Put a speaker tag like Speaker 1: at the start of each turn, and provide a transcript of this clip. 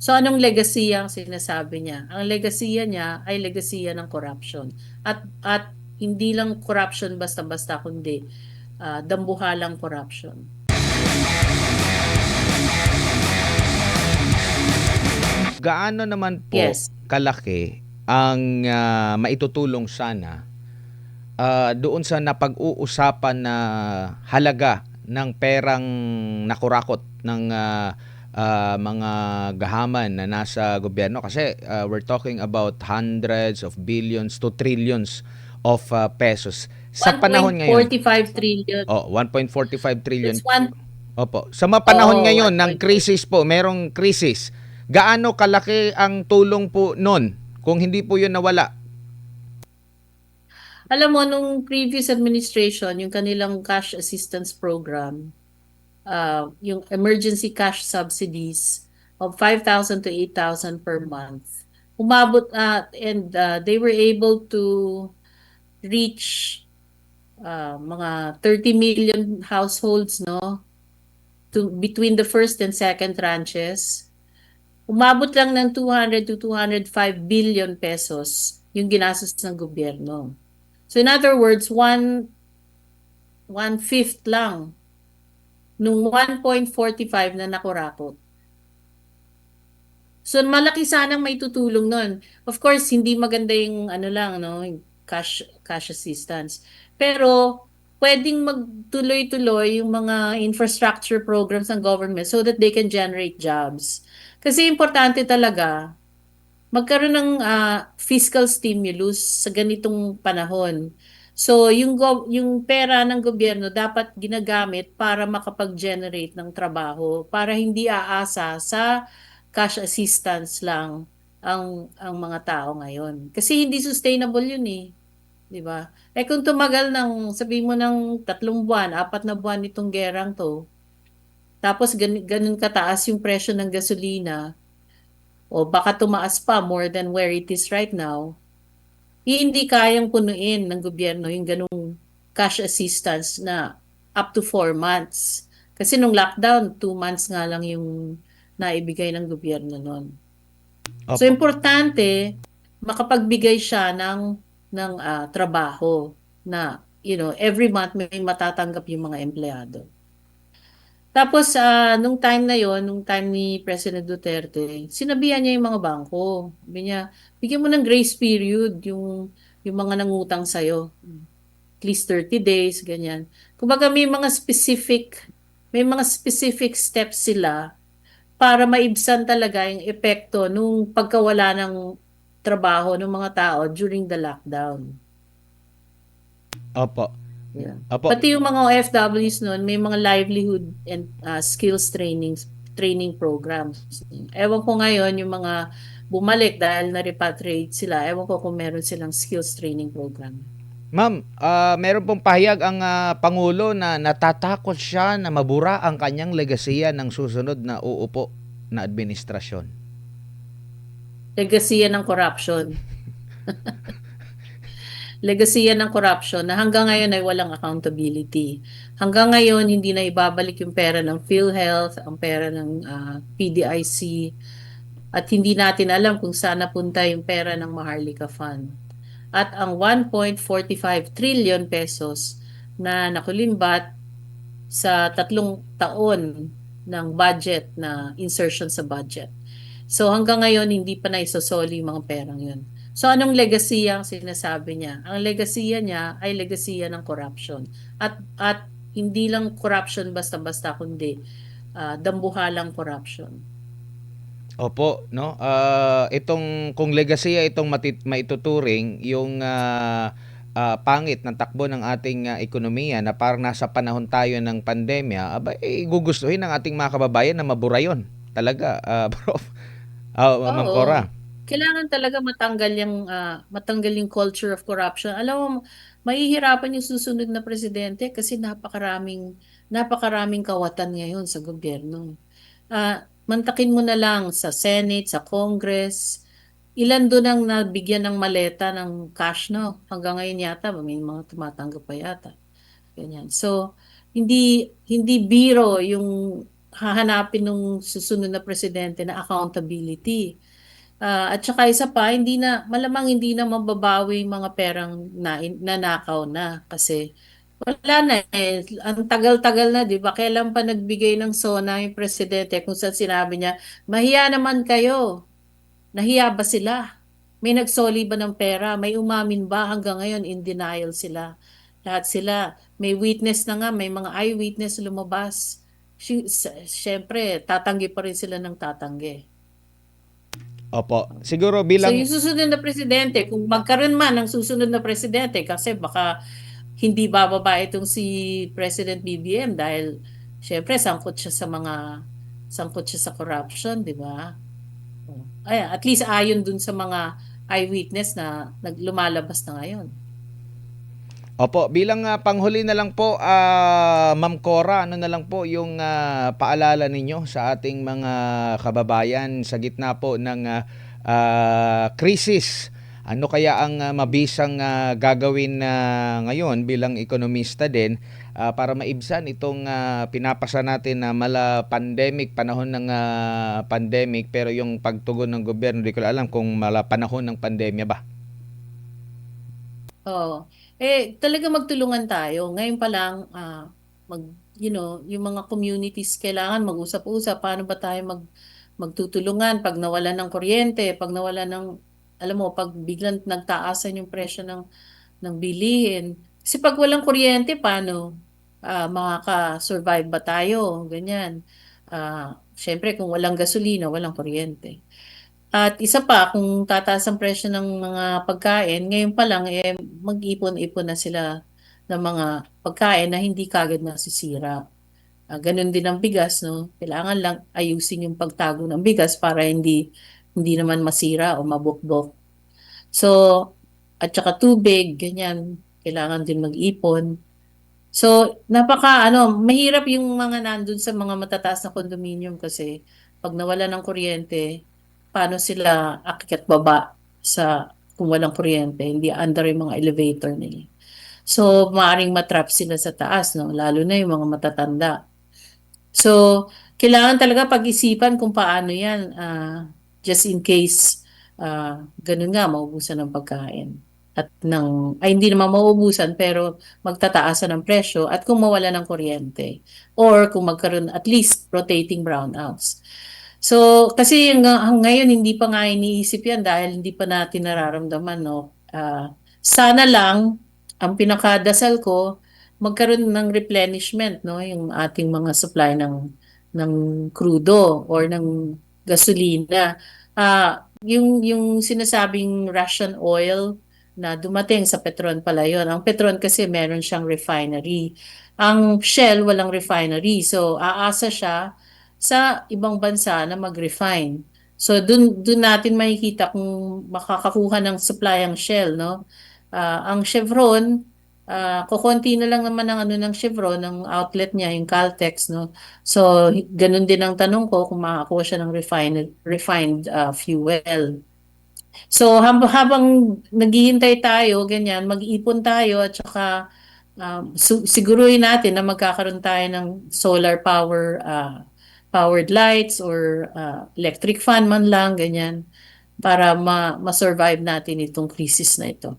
Speaker 1: So anong legacy ang sinasabi niya? Ang legacy niya ay legacy ng corruption. At hindi lang corruption basta-basta kundi dambuhalang corruption.
Speaker 2: Gaano naman po
Speaker 1: Yes.
Speaker 2: kalaki ang maitutulong sana doon sa napag-uusapan na halaga ng perang nakurakot ng mga gahaman na nasa gobyerno? Kasi we're talking about hundreds of billions to trillions of pesos. Sa panahon ngayon,
Speaker 1: 1.45 trillion.
Speaker 2: 1.45 trillion.
Speaker 1: That's one.
Speaker 2: Opo. Sa mga panahon
Speaker 1: Oh,
Speaker 2: ngayon ng
Speaker 1: 1.4.
Speaker 2: krisis po, merong krisis. Gaano kalaki ang tulong po nun kung hindi po yun nawala?
Speaker 1: Alam mo, nung previous administration, yung kanilang cash assistance program, yung emergency cash subsidies of 5,000 to 8,000 per month, umabot and they were able to reach mga 30 million households, no? Between the first and second tranches. Umabot lang ng 200 to 205 billion pesos yung ginastos ng gobyerno. So in other words, one-fifth lang nung 1.45 na nakurakot. So malaki sanang may tutulong nun. Of course, hindi maganda yung ano lang, no, yung cash assistance. Pero pwedeng magtuloy-tuloy yung mga infrastructure programs ng government so that they can generate jobs. Kasi importante talaga magkaroon ng fiscal stimulus sa ganitong panahon. So, yung pera ng gobyerno dapat ginagamit para makapag-generate ng trabaho, para hindi aasa sa cash assistance lang ang mga tao ngayon. Kasi hindi sustainable yun eh. 'Di ba? Eh kung tumagal ng, sabi mo ng 3 buwan, 4 na buwan itong gerang to, tapos ganun kataas yung presyo ng gasolina, o baka tumaas pa more than where it is right now, hindi kayang punuin ng gobyerno yung ganung cash assistance na up to 4 months. Kasi nung lockdown, 2 months nga lang yung naibigay ng gobyerno nun. So,
Speaker 2: Opo.
Speaker 1: importante, makapagbigay siya ng trabaho na, every month may matatanggap yung mga empleyado. Tapos, nung time na yon, nung time ni President Duterte, sinabihan niya yung mga bangko. Sabi niya, bigyan mo ng grace period yung mga nangutang sa'yo. At least 30 days, ganyan. Kumbaga may mga specific steps sila para maibsan talaga yung epekto nung pagkawala ng trabaho ng mga tao during the lockdown.
Speaker 2: Opo.
Speaker 1: Yeah.
Speaker 2: Opo.
Speaker 1: Pati yung mga OFWs noon, may mga livelihood and skills training programs. Ewan ko ngayon yung mga bumalik dahil na-repatriate sila. Ewan ko kung meron silang skills training program.
Speaker 2: Ma'am, meron pong pahayag ang Pangulo na natatakot siya na mabura ang kanyang legasiya ng susunod na uupo na administrasyon.
Speaker 1: Legacy yan ng corruption. Legacy yan ng corruption na hanggang ngayon ay walang accountability. Hanggang ngayon, hindi na ibabalik yung pera ng PhilHealth, ang pera ng PDIC, at hindi natin alam kung saan napunta yung pera ng Maharlika Fund. At ang 1.45 trillion pesos na nakulimbat sa 3 taon ng budget na insertion sa budget. So hanggang ngayon, hindi pa naisosoli yung mga perang yun. So anong legacy ang sinasabi niya? Ang legacy niya ay legacy ng corruption. At hindi lang corruption basta-basta kundi dambuhalang corruption.
Speaker 2: Opo, no? Itong kung legasiya itong maituturing yung pangit ng takbo ng ating ekonomiya na parang nasa panahon tayo ng pandemya, aba gugustuhin ng ating mga kababayan na mabura yun. Talaga, Prof. Ma'am
Speaker 1: Oo.
Speaker 2: Cora.
Speaker 1: Kailangan talaga matanggal yung culture of corruption. Alam mo, mahihirapan yung susunod na presidente kasi napakaraming kawatan ngayon sa gobyerno. Mantakin mo na lang sa Senate, sa Congress, ilan doon ang nabigyan ng maleta ng cash, no? Hanggang ngayon yata, may mga tumatanggap pa yata. Ganyan. So, hindi biro yung hahanapin nung susunod na presidente na accountability. At saka isa pa, malamang hindi na mababawi yung mga perang nanakaw na kasi wala na eh. Ang tagal-tagal na, di ba? Kailan pa nagbigay ng SONA yung presidente kung saan sinabi niya, mahiya naman kayo. Nahiya ba sila? May nagsoli ba ng pera? May umamin ba? Hanggang ngayon, in denial sila. Lahat sila. May witness na nga, may mga eyewitness lumabas. Siyempre, tatanggi pa rin sila ng tatanggi.
Speaker 2: Opo. Siguro
Speaker 1: So
Speaker 2: bilang
Speaker 1: yung susunod na presidente, kung magkaroon man ng susunod na presidente, kasi baka hindi bababa itong si President BBM dahil syempre sangkot siya sa corruption, di ba? Ay, at least ayon dun sa mga eyewitness na naglumalabas na ngayon.
Speaker 2: Opo, bilang panghuli na lang po, Ma'am Cora, ano na lang po yung paalala ninyo sa ating mga kababayan sa gitna po ng krisis. Ano kaya ang mabisang gagawin ngayon bilang ekonomista din para maibsan itong pinapasa natin na mala pandemic, panahon ng pandemic, pero yung pagtugon ng gobyerno, di ko alam kung mala panahon ng pandemya ba?
Speaker 1: Oo. Talaga magtulungan tayo. Ngayon pa lang, mag, yung mga communities kailangan mag-usap-usap. Paano ba tayo magtutulungan pag nawalan ng kuryente, pag nawalan ng, alam mo, pag biglang nagtaasan yung presyo ng bilihin. Kasi pag walang kuryente, paano? Makaka-survive ba tayo? Ganyan. Syempre, kung walang gasolina, walang kuryente. At isa pa, kung tataas ang presyo ng mga pagkain, ngayon pa lang, mag-ipon-ipon na sila ng mga pagkain na hindi kagad nasisira. Ganun din ang bigas, no? Kailangan lang ayusin yung pagtago ng bigas para hindi naman masira o mabukbok. So, at saka tubig, ganyan, kailangan din mag-ipon. So, mahirap yung mga nandun sa mga matataas na condominium kasi pag nawala ng kuryente, paano sila akyat baba kung walang kuryente, hindi under yung mga elevator nila. So, maaring matrap sila sa taas, no? Lalo na yung mga matatanda. So, kailangan talaga pag-isipan kung paano yan, just in case, ganun nga, maubusan ng pagkain. Hindi naman maubusan, pero magtataasan ng presyo at kung mawala ng kuryente. Or kung magkaroon at least rotating brownouts. So, kasi ngayon hindi pa nga iniisip yan dahil hindi pa natin nararamdaman, no? Sana lang, ang pinakadasal ko, magkaroon ng replenishment, no? Yung ating mga supply ng crudo or ng gasolina. Yung sinasabing Russian oil na dumating sa Petron pala yun. Ang Petron kasi meron siyang refinery. Ang Shell walang refinery. So, aasa siya sa ibang bansa na mag-refine. So dun natin makikita kung makakakuha ng supply ang Shell, no? Ang Chevron, kukonti na lang naman ang ano ng Chevron, ng outlet niya, yung Caltex, no? So ganun din ang tanong ko kung makakuha siya ng refined fuel. So habang naghihintay tayo, ganyan, mag-ipon tayo at saka siguruhin natin na magkakaroon tayo ng solar powered lights or electric fan man lang, ganyan, para ma-survive natin itong crisis na ito.